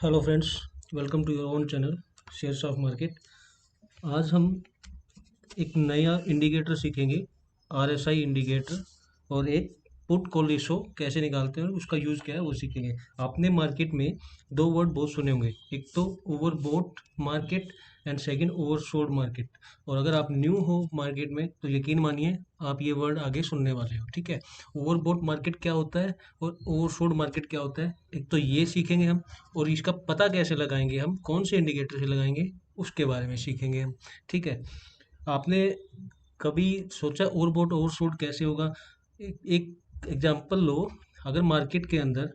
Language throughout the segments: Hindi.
Hello friends, welcome to your own channel shares of market. आज हम एक नया इंडिकेटर सीखेंगे, आरएसआई इंडिकेटर, और एक पुट कॉल रेशो कैसे निकालते हैं उसका यूज़ क्या है वो सीखेंगे। आपने मार्केट में दो वर्ड बहुत सुने होंगे, एक तो overbought market and second oversold market. और अगर आप न्यू हो मार्केट में तो यकीन मानिए आप ये वर्ड आगे सुनने वाले हो, ठीक है। ओवरबॉट मार्केट क्या होता है और ओवरसोल्ड मार्केट क्या होता है, एक तो ये सीखेंगे हम। और इसका पता कैसे लगाएंगे, हम कौन से इंडिकेटर से लगाएंगे उसके बारे में सीखेंगे हम, ठीक है। आपने कभी सोचा ओवरबॉट ओवरसोल्ड कैसे होगा? एक एग्जांपल लो। अगर मार्केट के अंदर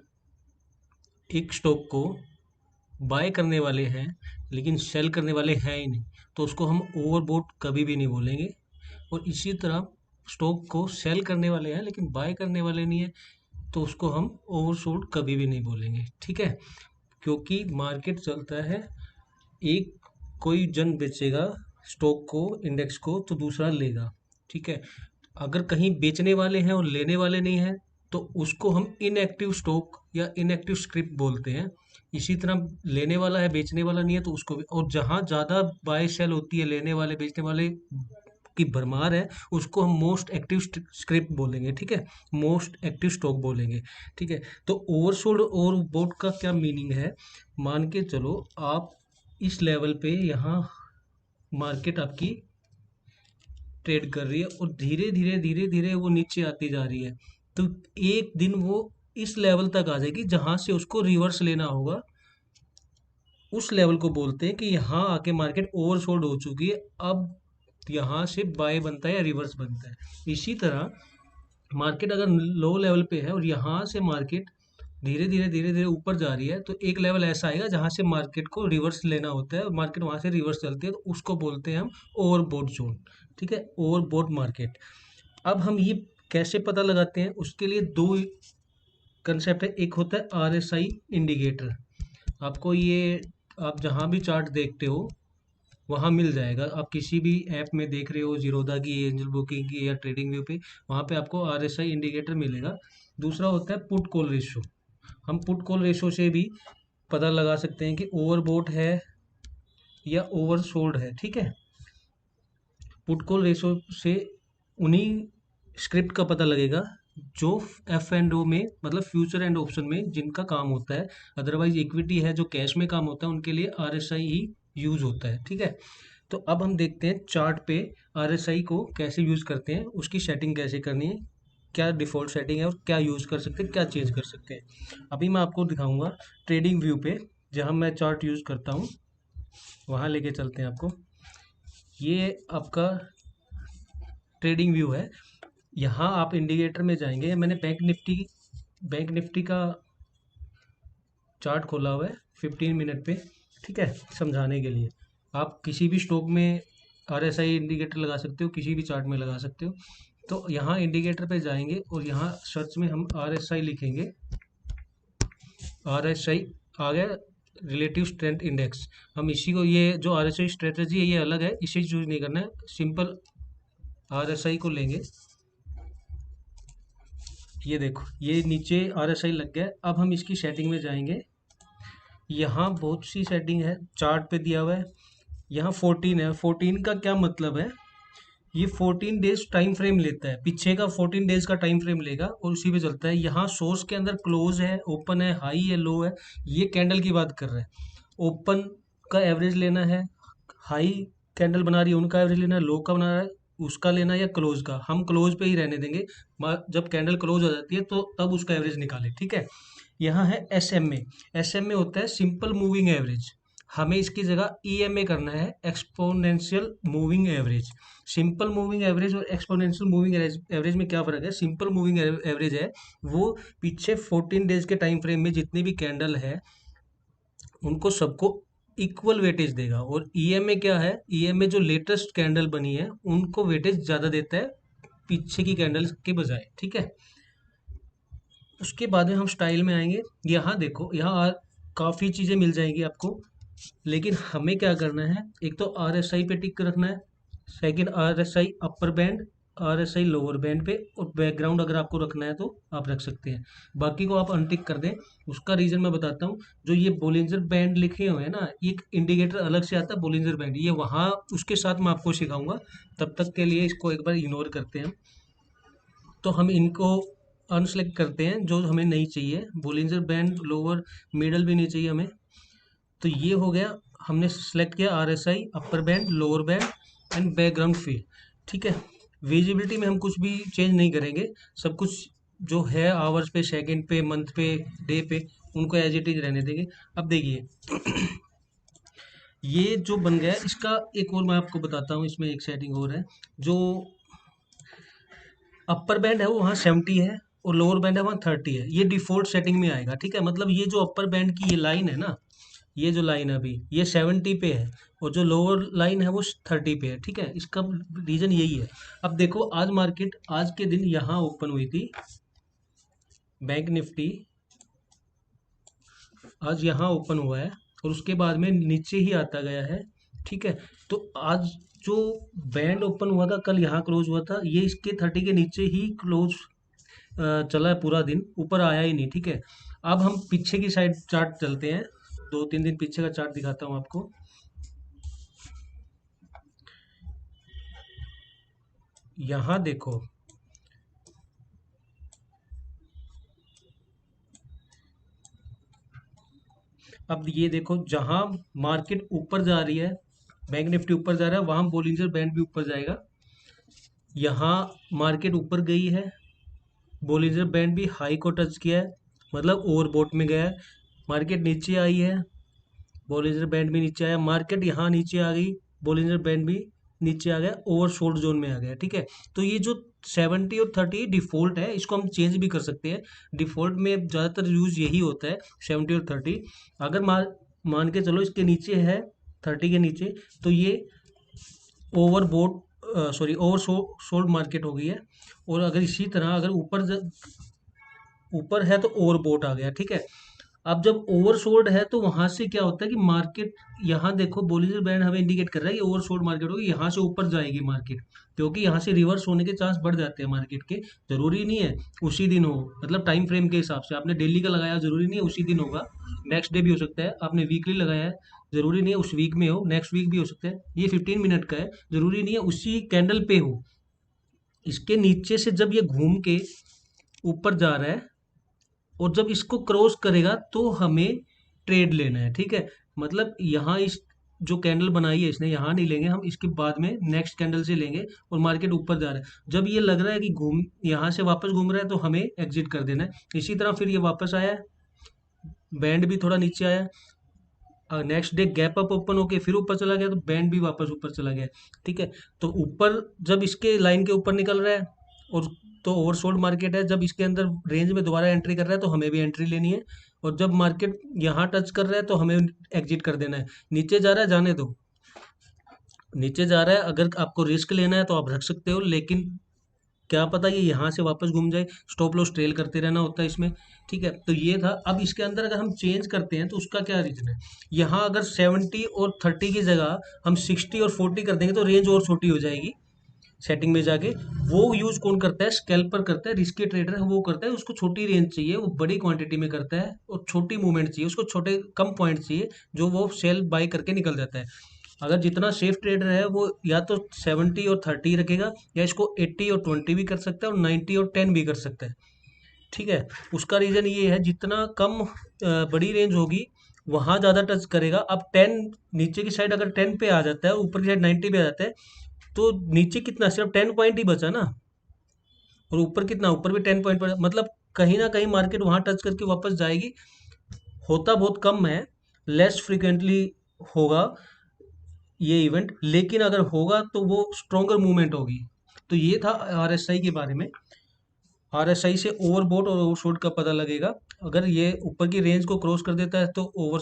एक स्टॉक को बाय करने वाले हैं लेकिन सेल करने वाले हैं ही नहीं, तो उसको हम ओवरबॉट कभी भी नहीं बोलेंगे। और इसी तरह स्टॉक को सेल करने वाले हैं लेकिन बाय करने वाले नहीं है, तो उसको हम ओवरसोल्ड कभी भी नहीं बोलेंगे, ठीक है। क्योंकि मार्केट चलता है, एक कोई जन बेचेगा स्टॉक को, इंडेक्स को, तो दूसरा लेगा, ठीक है। अगर कहीं बेचने वाले हैं और लेने वाले नहीं हैं तो उसको हम इनएक्टिव स्टॉक या इनएक्टिव स्क्रिप्ट बोलते हैं। इसी तरह लेने वाला है बेचने वाला नहीं है तो उसको भी। और जहाँ ज़्यादा बाय सेल होती है, लेने वाले बेचने वाले की भरमार है, उसको हम मोस्ट एक्टिव स्क्रिप्ट बोलेंगे, ठीक है। मोस्ट एक्टिव स्टॉक बोलेंगे, ठीक है। तो ओवरसोल्ड और बोट का क्या मीनिंग है? मान के चलो आप इस लेवल पे यहाँ मार्केट आपकी ट्रेड कर रही है और धीरे धीरे धीरे धीरे वो नीचे आती जा रही है, तो एक दिन वो इस लेवल तक आ जाएगी जहां से उसको रिवर्स लेना होगा। उस लेवल को बोलते हैं कि यहाँ आके मार्केट ओवरसोल्ड हो चुकी है, अब यहाँ से बाय बनता है या रिवर्स बनता है। इसी तरह मार्केट अगर लो लेवल पे है और यहाँ से मार्केट धीरे धीरे धीरे धीरे ऊपर जा रही है, तो एक लेवल ऐसा आएगा जहां से मार्केट को रिवर्स लेना होता है और मार्केट वहां से रिवर्स चलती है, तो उसको बोलते हैं हम ओवरबॉट जोन, ठीक है, ओवरबॉट मार्केट। अब हम ये कैसे पता लगाते हैं, उसके लिए दो कंसेप्ट है। एक होता है आरएसआई इंडिकेटर। आपको ये, आप जहां भी चार्ट देखते हो वहाँ मिल जाएगा। आप किसी भी ऐप में देख रहे हो, जीरोधा की, एंजल बुकिंग की या ट्रेडिंग व्यू पे, वहाँ पे आपको आरएसआई इंडिकेटर मिलेगा। दूसरा होता है पुट कॉल रेशो। हम पुट कॉल रेशो से भी पता लगा सकते हैं कि ओवरबोट है या ओवरसोल्ड है, ठीक है। पुट कॉल रेशो से उन्हीं स्क्रिप्ट का पता लगेगा जो एफ एंड ओ में, मतलब फ्यूचर एंड ऑप्शन में जिनका काम होता है। अदरवाइज इक्विटी है जो कैश में काम होता है, उनके लिए आरएसआई ही यूज होता है, ठीक है। तो अब हम देखते हैं चार्ट पे आरएसआई को कैसे यूज करते हैं, उसकी सेटिंग कैसे करनी है, क्या डिफ़ॉल्ट सेटिंग है और क्या यूज़ कर सकते हैं, क्या चेंज कर सकते हैं। अभी मैं आपको दिखाऊंगा ट्रेडिंग व्यू पे, जहां मैं चार्ट यूज़ करता हूं वहां लेके चलते हैं आपको। ये आपका ट्रेडिंग व्यू है। यहाँ आप इंडिकेटर में जाएंगे, मैंने बैंक निफ्टी का चार्ट खोला हुआ है 15 मिनट पे, ठीक है, समझाने के लिए। आप किसी भी स्टॉक में आरएसआई इंडिकेटर लगा सकते हो, किसी भी चार्ट में लगा सकते हो। तो यहाँ इंडिकेटर पे जाएंगे और यहाँ सर्च में हम आरएसआई लिखेंगे। आरएसआई आ गया, रिलेटिव स्ट्रेंथ इंडेक्स। हम इसी को, ये जो आरएसआई स्ट्रेटजी है ये अलग है, इसे चूज नहीं करना है, सिंपल आरएसआई को लेंगे। ये देखो, ये नीचे आरएसआई लग गया। अब हम इसकी सेटिंग में जाएंगे। यहाँ बहुत सी सेटिंग है, चार्ट पे दिया हुआ है। यहाँ 14 है। 14 का क्या मतलब है? ये 14 डेज टाइम फ्रेम लेता है, पीछे का 14 डेज का टाइम फ्रेम लेगा और उसी पे चलता है। यहाँ सोर्स के अंदर क्लोज है, ओपन है, हाई है, लो है, ये कैंडल की बात कर रहे हैं। ओपन का एवरेज लेना है, हाई कैंडल बना रही है उनका एवरेज लेना है, लो का बना रहा है उसका लेना है, या क्लोज का। हम क्लोज पे ही रहने देंगे। जब कैंडल क्लोज हो जाती है तो तब उसका एवरेज निकाले, ठीक है। यहाँ है S M A. S M A होता है सिंपल मूविंग एवरेज। हमें इसकी जगह ई एम ए करना है, exponential moving average. Simple moving average और एक्सपोनेंशियल मूविंग एवरेज में क्या फ़र्क है? सिंपल मूविंग एवरेज है वो पीछे 14 डेज के टाइम फ्रेम में जितनी भी कैंडल है उनको सबको इक्वल वेटेज देगा। और ईएमए क्या है? ईएमए जो लेटेस्ट कैंडल बनी है उनको वेटेज ज़्यादा देता है पीछे की कैंडल के बजाय, ठीक है। उसके बाद में हम स्टाइल में आएंगे। यहाँ देखो, यहाँ काफ़ी चीज़ें मिल जाएंगी आपको, लेकिन हमें क्या करना है, एक तो आर एस आई पे टिक रखना है, second R S I upper band, RSI lower band पे, और बैकग्राउंड अगर आपको रखना है तो आप रख सकते हैं, बाकी को आप अनटिक कर दें। उसका रीज़न मैं बताता हूँ। जो ये बोलिंजर बैंड लिखे हुए हैं ना, एक इंडिकेटर अलग से आता है बोलिंजर बैंड, ये वहाँ उसके साथ मैं आपको सिखाऊंगा। तब तक के लिए इसको एक बार इग्नोर करते हैं। तो हम इनको अनसेलेक्ट करते हैं जो हमें नहीं चाहिए। बोलिंजर बैंड लोअर मिडल भी नहीं चाहिए हमें। तो ये हो गया, हमने सेलेक्ट किया RSI upper band, lower band and background feel. ठीक है। विजिबिलिटी में हम कुछ भी चेंज नहीं करेंगे, सब कुछ जो है आवर्स पे, सेकंड पे, मंथ पे, डे पे, उनको एज इट इज रहने देंगे। अब देखिए ये जो बन गया है, इसका एक और मैं आपको बताता हूँ, इसमें एक सेटिंग और है। जो अपर बैंड है वो वहाँ 70 है, और लोअर बैंड है वहाँ 30 है। ये डिफॉल्ट सेटिंग में आएगा। ठीक है, मतलब ये जो अपर बैंड की ये लाइन है ना, ये जो लाइन है अभी ये 70 पे है, और जो लोअर लाइन है वो 30 पे है। ठीक है, इसका रीजन यही है। अब देखो आज मार्केट आज के दिन यहाँ ओपन हुई थी, बैंक निफ्टी आज यहाँ ओपन हुआ है, और उसके बाद में नीचे ही आता गया है। ठीक है, तो आज जो बैंड ओपन हुआ था कल यहाँ क्लोज हुआ था, ये इसके 30 के नीचे ही क्लोज चला है पूरा दिन, ऊपर आया ही नहीं। ठीक है, अब हम पीछे की साइड चार्ट चलते हैं, 2-3 दिन पीछे का चार्ट दिखाता हूँ आपको। यहाँ देखो, अब ये देखो जहां मार्केट ऊपर जा रही है, बैंक निफ्टी ऊपर जा रहा है, वहां बोलिंजर बैंड भी ऊपर जाएगा। यहाँ मार्केट ऊपर गई है, बोलिंजर बैंड भी हाई को टच किया है, मतलब ओवरबॉट में गया है। मार्केट नीचे आई है, बोलिंजर बैंड भी नीचे आया। मार्केट यहाँ नीचे आ गई, बोलिंजर बैंड भी नीचे आ गया, ओवरसोल्ड जोन में आ गया। ठीक है, तो ये जो 70 और 30 डिफॉल्ट है, इसको हम चेंज भी कर सकते हैं। डिफॉल्ट में ज़्यादातर यूज यही होता है, 70 और 30। अगर मान के चलो इसके नीचे है, 30 के नीचे, तो ये ओवरबोट ओवर सोल्ड मार्केट हो गई है। और अगर इसी तरह अगर ऊपर है तो ओवरबोट आ गया। ठीक है, अब जब ओवरसोल्ड है तो वहां से क्या होता है कि मार्केट, यहाँ देखो बोलिंजर बैंड हमें इंडिकेट कर रहा है कि ओवरसोल्ड मार्केट होगी, यहाँ से ऊपर जाएगी मार्केट, क्योंकि यहाँ से रिवर्स होने के चांस बढ़ जाते हैं मार्केट के। जरूरी नहीं है उसी दिन हो, मतलब टाइम फ्रेम के हिसाब से आपने डेली का लगाया, जरूरी नहीं है उसी दिन होगा, नेक्स्ट डे भी हो सकता है। आपने वीकली लगाया है, जरूरी नहीं है उस वीक में हो, नेक्स्ट वीक भी हो सकता है। ये 15 मिनट का है, जरूरी नहीं है उसी कैंडल पे हो। इसके नीचे से जब ये घूम के ऊपर जा रहा है, और जब इसको क्रॉस करेगा तो हमें ट्रेड लेना है। ठीक है, मतलब यहाँ इस जो कैंडल बनाई है इसने, यहाँ नहीं लेंगे हम, इसके बाद में नेक्स्ट कैंडल से लेंगे। और मार्केट ऊपर जा रहा है, जब ये लग रहा है कि घूम यहाँ से वापस घूम रहा है, तो हमें एग्जिट कर देना है। इसी तरह फिर ये वापस आया, बैंड भी थोड़ा नीचे आया, next day gap up open होके फिर ऊपर चला गया, तो बैंड भी वापस ऊपर चला गया। ठीक है, तो ऊपर जब इसके लाइन के ऊपर निकल रहा है, और तो ओवरसोल्ड मार्केट है, जब इसके अंदर रेंज में दोबारा एंट्री कर रहा है तो हमें भी एंट्री लेनी है। और जब मार्केट यहाँ टच कर रहा है तो हमें एग्जिट कर देना है। नीचे जा रहा है जाने दो, नीचे जा रहा है, अगर आपको रिस्क लेना है तो आप रख सकते हो, लेकिन क्या पता ये यहाँ से वापस घूम जाए, स्टॉप लॉस ट्रेल करते रहना होता है इसमें। ठीक है, तो ये था। अब इसके अंदर अगर हम चेंज करते हैं तो उसका क्या रीजन है, यहाँ अगर 70 और 30 की जगह हम 60 और 40 कर देंगे तो रेंज और छोटी हो जाएगी। सेटिंग में जाके वो यूज कौन करता है, स्कैल्पर करता है, रिस्की ट्रेडर है वो करता है। उसको छोटी रेंज चाहिए, वो बड़ी क्वांटिटी में करता है, और छोटी मूवमेंट चाहिए उसको, छोटे कम पॉइंट चाहिए, जो वो सेल बाय करके निकल जाता है। अगर जितना सेफ ट्रेडर है वो या तो 70 और 30 रखेगा, या इसको 80 और 20 भी कर सकता है, और 90 और 10 भी कर सकता है। ठीक है, उसका रीजन ये है, जितना कम बड़ी रेंज होगी वहां ज्यादा टच करेगा। अब 10 नीचे की साइड अगर 10 पे आ जाता है, ऊपर की साइड 90 पे आ जाता है, तो नीचे कितना, सिर्फ 10 पॉइंट ही बचा ना, और ऊपर कितना, ऊपर भी 10 पॉइंट पर, मतलब कहीं ना कहीं मार्केट वहां टच करके वापस जाएगी। होता बहुत कम है, लेस फ्रिक्वेंटली होगा ये इवेंट, लेकिन अगर होगा तो वो स्ट्रोंगर मूवमेंट होगी। तो ये था RSI के बारे में। RSI से ओवरबॉट और ओवरशॉट का पता लगेगा। अगर ये ऊपर की रेंज को क्रॉस कर देता है तो ओवर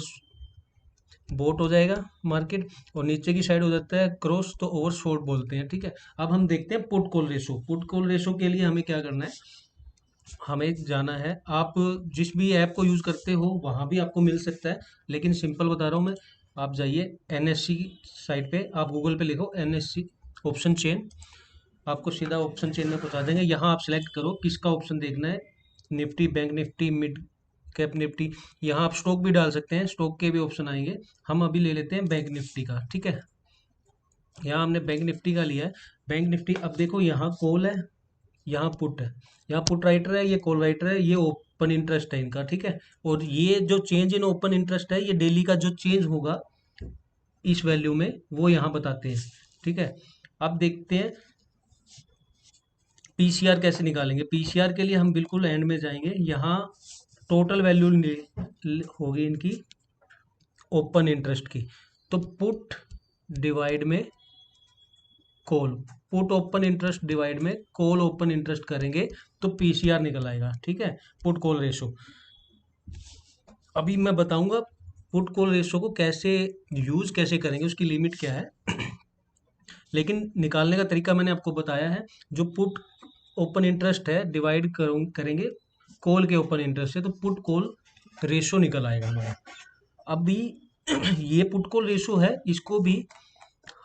बोट हो जाएगा मार्केट, और नीचे की साइड हो जाता है क्रॉस तो ओवर शॉर्ट बोलते हैं। ठीक है, अब हम देखते हैं put call ratio. Put call ratio के लिए हमें क्या करना है, हमें जाना है, आप जिस भी ऐप को यूज करते हो वहां भी आपको मिल सकता है, लेकिन सिंपल बता रहा हूँ मैं। आप जाइए NSE साइट पे, आप गूगल पे लिखो NSE ऑप्शन चेन, आपको सीधा ऑप्शन चेन में बता देंगे। यहाँ आप सिलेक्ट करो किसका ऑप्शन देखना है, Nifty, bank Nifty, mid cap Nifty. यहाँ आप स्टॉक भी डाल सकते हैं, स्टॉक के भी ऑप्शन आएंगे। हम अभी ले लेते हैं बैंक निफ्टी का, ठीक है। यहाँ हमने बैंक निफ्टी का लिया है। बैंक निफ्टी, अब देखो यहाँ कॉल है, यहाँ पुट है, यहाँ पुट राइटर है, ये कॉल राइटर है, ये ओपन इंटरेस्ट है इनका, ठीक है। और ये जो चेंज इन ओपन इंटरेस्ट है, ये डेली का जो चेंज होगा इस वैल्यू में, वो यहाँ बताते हैं, ठीक है। अब देखते हैं पीसीआर कैसे निकालेंगे। पीसीआर के लिए हम बिल्कुल एंड में जाएंगे। यहाँ टोटल वैल्यू होगी इनकी ओपन इंटरेस्ट की, तो पुट डिवाइड में call, put open interest divide में कॉल ओपन इंटरेस्ट करेंगे तो पीसीआर निकल आएगा, ठीक है, पुट कॉल रेशो। अभी मैं बताऊंगा पुट कॉल रेशो को कैसे यूज कैसे करेंगे, उसकी लिमिट क्या है। लेकिन निकालने का तरीका मैंने आपको बताया है। जो पुट ओपन इंटरेस्ट है डिवाइड करेंगे कॉल के ओपन इंटरेस्ट से, तो पुट कॉल रेशो निकल आएगा हमारा। अभी ये पुट कॉल रेशो है, इसको भी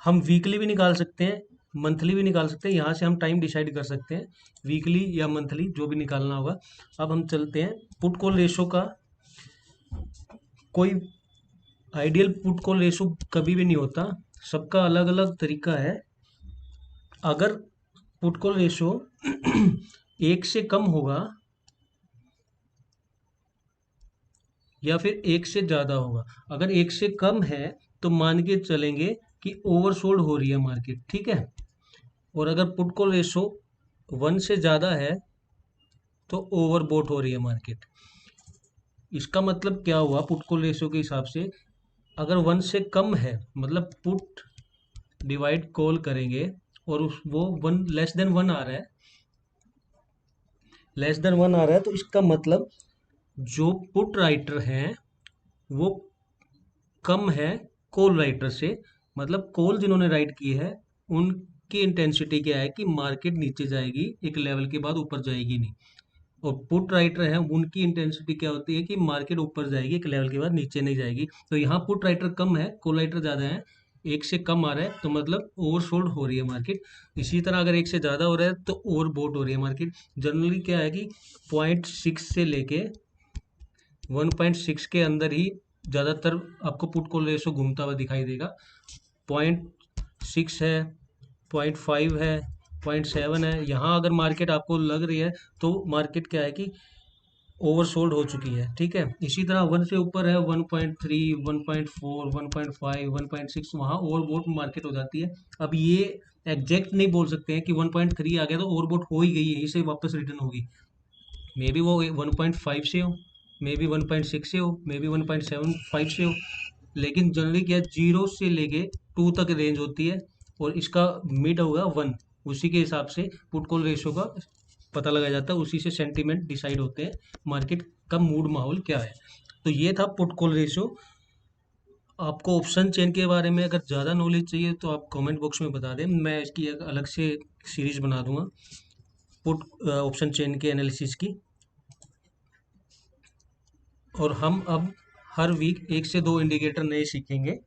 हम वीकली भी निकाल सकते हैं, मंथली भी निकाल सकते हैं। यहाँ से हम टाइम डिसाइड कर सकते हैं, वीकली या मंथली, जो भी निकालना होगा। अब हम चलते हैं पुट कॉल रेशो का। कोई आइडियल पुट कॉल रेशो कभी भी नहीं होता, सबका अलग अलग तरीका है। अगर पुट कॉल रेशो 1 से कम होगा या फिर 1 से ज़्यादा होगा, अगर 1 से कम है तो मान के चलेंगे कि ओवरसोल्ड हो रही है मार्केट, ठीक है। और अगर पुट कॉल रेशो 1 से ज़्यादा है तो ओवरबोट हो रही है मार्केट। इसका मतलब क्या हुआ पुट कॉल रेशो के हिसाब से, अगर 1 से कम है मतलब पुट डिवाइड कॉल करेंगे और वो 1 लेस देन 1 आ रहा है, लेस देन 1 आ रहा है, तो इसका मतलब जो पुट राइटर हैं वो कम है कॉल राइटर से। मतलब कॉल जिन्होंने राइट की है उनकी इंटेंसिटी क्या है कि मार्केट नीचे जाएगी, एक लेवल के बाद ऊपर जाएगी नहीं। और पुट राइटर है उनकी इंटेंसिटी क्या होती है कि मार्केट ऊपर जाएगी, एक लेवल के बाद नीचे नहीं जाएगी। तो यहाँ पुट राइटर कम है, कॉल राइटर ज़्यादा है, 1 से कम आ रहा है तो मतलब ओवरसोल्ड हो रही है मार्केट। इसी तरह अगर 1 से ज़्यादा हो रहा है तो ओवरबोट हो रही है मार्केट। जनरली क्या है कि 0.6 से लेके 1.6 के अंदर ही ज़्यादातर आपको पुट कॉल रेशो घूमता हुआ दिखाई देगा। 0.6 है, 0.5 है, 0.7 है, यहाँ अगर मार्केट आपको लग रही है तो मार्केट क्या है कि ओवरसोल्ड हो चुकी है, ठीक है। इसी तरह 1 से ऊपर है 1.3, 1.4, 1.5, 1.6, वहाँ ओवरबोट मार्केट हो जाती है। अब ये एग्जैक्ट नहीं बोल सकते हैं कि 1.3 आ गया तो ओवरबोट हो ही गई, यहीं से वापस रिटर्न होगी। मे बी वो 1.5 से हो, मे बी 1.6 से हो, मे बी 1.75 से हो। लेकिन जनरली क्या है, 0 से लेके 2 तक रेंज होती है और इसका मिड होगा 1। उसी के हिसाब से पुट कॉल रेशो का पता लगाया जाता है, उसी से सेंटीमेंट डिसाइड होते हैं, मार्केट का मूड माहौल क्या है। तो ये था पुट कॉल रेशो। आपको ऑप्शन चेन के बारे में अगर ज़्यादा नॉलेज चाहिए तो आप कमेंट बॉक्स में बता दें, मैं इसकी एक अलग से सीरीज बना दूंगा पुट ऑप्शन चेन के एनालिसिस की। और हम अब हर वीक 1 से 2 इंडिकेटर नए सीखेंगे।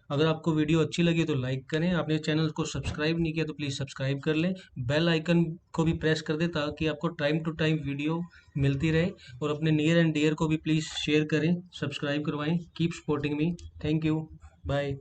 अगर आपको वीडियो अच्छी लगी तो लाइक करें, आपने चैनल को सब्सक्राइब नहीं किया तो प्लीज़ सब्सक्राइब कर लें, बेल आइकन को भी प्रेस कर दें ताकि आपको टाइम टू टाइम वीडियो मिलती रहे। और अपने नियर एंड डियर को भी प्लीज़ शेयर करें, सब्सक्राइब करवाएं। Keep supporting me. Thank you, bye.